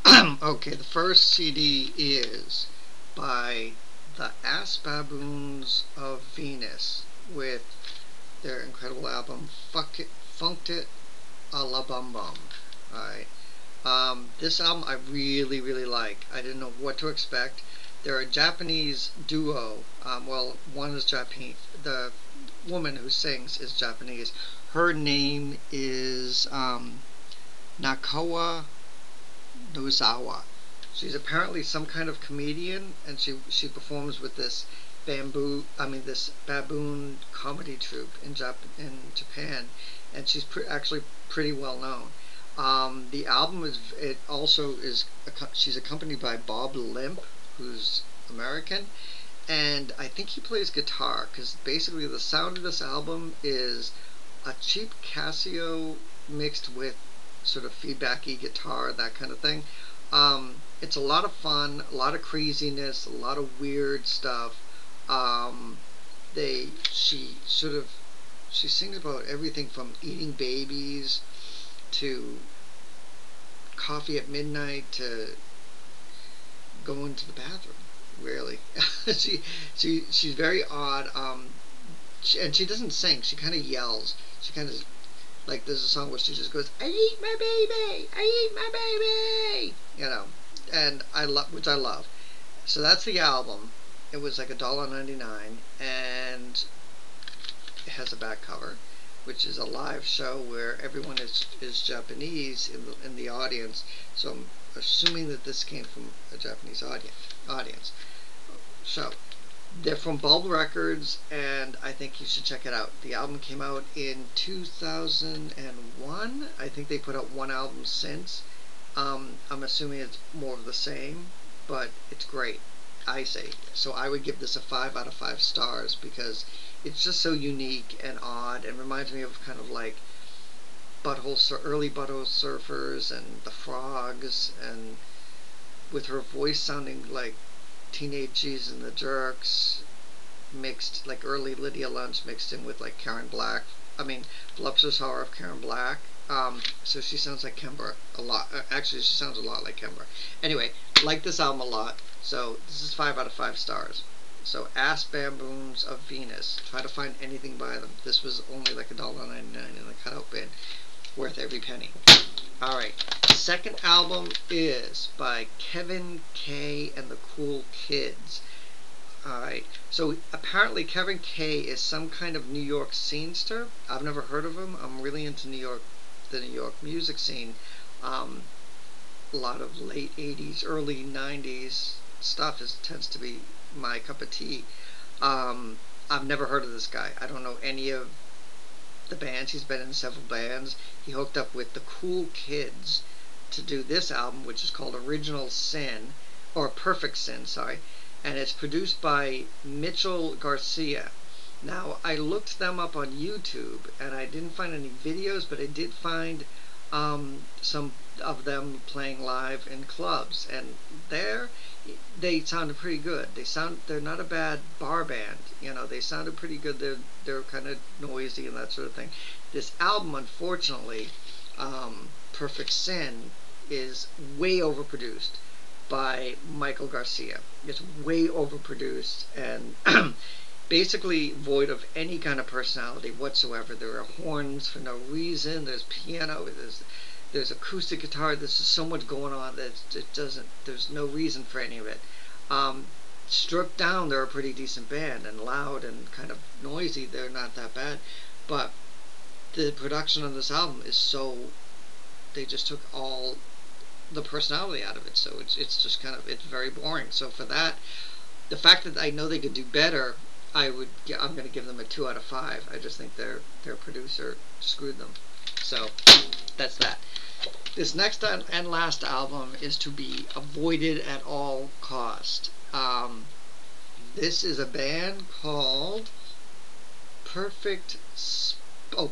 Okay, the first CD is by the Ass Baboons of Venus with their incredible album Fuck It, Funked It a la Bum Bum. Alright. This album I really, really like. I didn't know what to expect. They're a Japanese duo. Well, one is Japanese. The woman who sings is Japanese. Her name is Nakawa Nozawa. She's apparently some kind of comedian, and she performs with this this baboon comedy troupe in Japan, and she's actually pretty well known. The album is it also is she's accompanied by Bob Limp, who's American, and I think he plays guitar because basically the sound of this album is a cheap Casio mixed with sort of feedbacky guitar, that kind of thing. It's a lot of fun, a lot of craziness, a lot of weird stuff. Um, they she sings about everything from eating babies to coffee at midnight to going to the bathroom. Really, she's very odd. And she doesn't sing. She kind of yells. She kind of like there's a song where she just goes, "I eat my baby, I eat my baby," and I love which I love. So that's the album. It was like $1.99, and it has a back cover, which is a live show where everyone is Japanese in the audience. So I'm assuming that this came from a Japanese audience. So they're from Bulb Records, and I think you should check it out. The album came out in 2001. I think they put out one album since. I'm assuming it's more of the same, but it's great. I say so. I would give this a 5 out of 5 stars because it's just so unique and odd, and reminds me of kind of like early Butthole Surfers and the Frogs, and with her voice sounding like Teenage G's and the Jerks mixed, like early Lydia Lunch mixed in with like Karen Black. I mean, Voluptuous Horror of Karen Black. So she sounds like Kemba a lot. Actually, she sounds a lot like Kemba. Anyway, like this album a lot. So this is 5 out of 5 stars. So Ass Baboons of Venus. Try to find anything by them. This was only like $1.99 in the cutout bin. Worth every penny. Alright, the second album is by Kevin K and the Cool Kids. Alright, so apparently Kevin K is some kind of New York scenester. I've never heard of him. I'm really into the New York music scene. A lot of late 80s, early 90s stuff tends to be my cup of tea. I've never heard of this guy. I don't know any of the bands. He's been in several bands. He hooked up with the Cool Kids to do this album, which is called Original Sin, or Perfect Sin, sorry, and it's produced by Mitchell Garcia. Now, I looked them up on YouTube, and I didn't find any videos, but I did find some of them playing live in clubs, and they sounded pretty good. They're not a bad bar band. They sounded pretty good. They're kind of noisy and that sort of thing. This album, unfortunately, Perfect Sin, is way overproduced by Michael Garcia. It's way overproduced and basically void of any kind of personality whatsoever. There are horns for no reason. There's piano. There's acoustic guitar. There's just so much going on that there's no reason for any of it. Stripped down, they're a pretty decent band, and loud and kind of noisy, they're not that bad. But the production on this album is they just took all the personality out of it. So it's just it's very boring. So for that, the fact that I know they could do better, I'm going to give them a 2 out of 5. I just think their producer screwed them. So that's that. This next and last album is to be avoided at all cost. This is a band called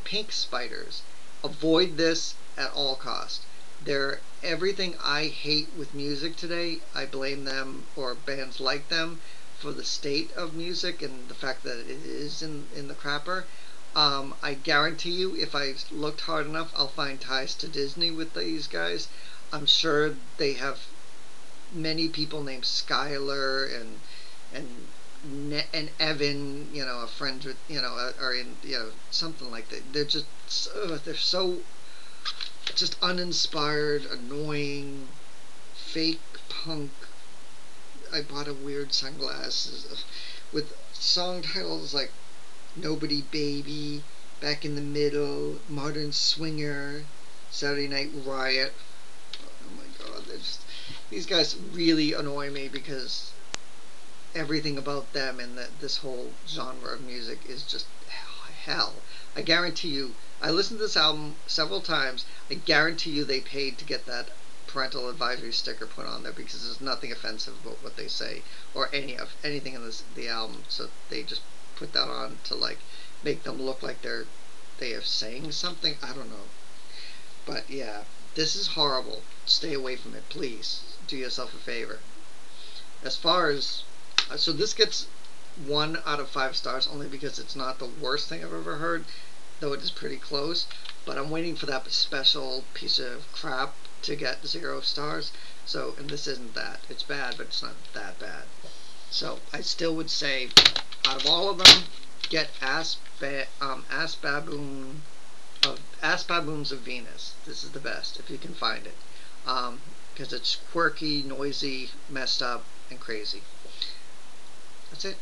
Pink Spiders. Avoid this at all cost. They're everything I hate with music today. I blame them, or bands like them, for the state of music and the fact that it is in the crapper. I guarantee you, if I looked hard enough, I'll find ties to Disney with these guys. I'm sure they have many people named Skylar and Evan, a friend with, are in, something like that. They're so just uninspired, annoying, fake punk. I bought a weird sunglasses with song titles like Nobody Baby, Back in the Middle, Modern Swinger, Saturday Night Riot. Oh my god, these guys really annoy me because everything about them and this whole genre of music is just hell. I guarantee you, I listened to this album several times. I guarantee you they paid to get that parental advisory sticker put on there because there's nothing offensive about what they say or anything in the album. So they just put that on to like make them look like they are saying something. I don't know, but yeah, this is horrible. Stay away from it, please. Do yourself a favor. As far as so this gets 1 out of 5 stars only because it's not the worst thing I've ever heard, though it is pretty close. But I'm waiting for that special piece of crap to get 0 stars. So, and this isn't that. It's bad, but it's not that bad. So I still would say, out of all of them, get Ass Baboons of Venus. This is the best if you can find it, because it's quirky, noisy, messed up, and crazy. That's it.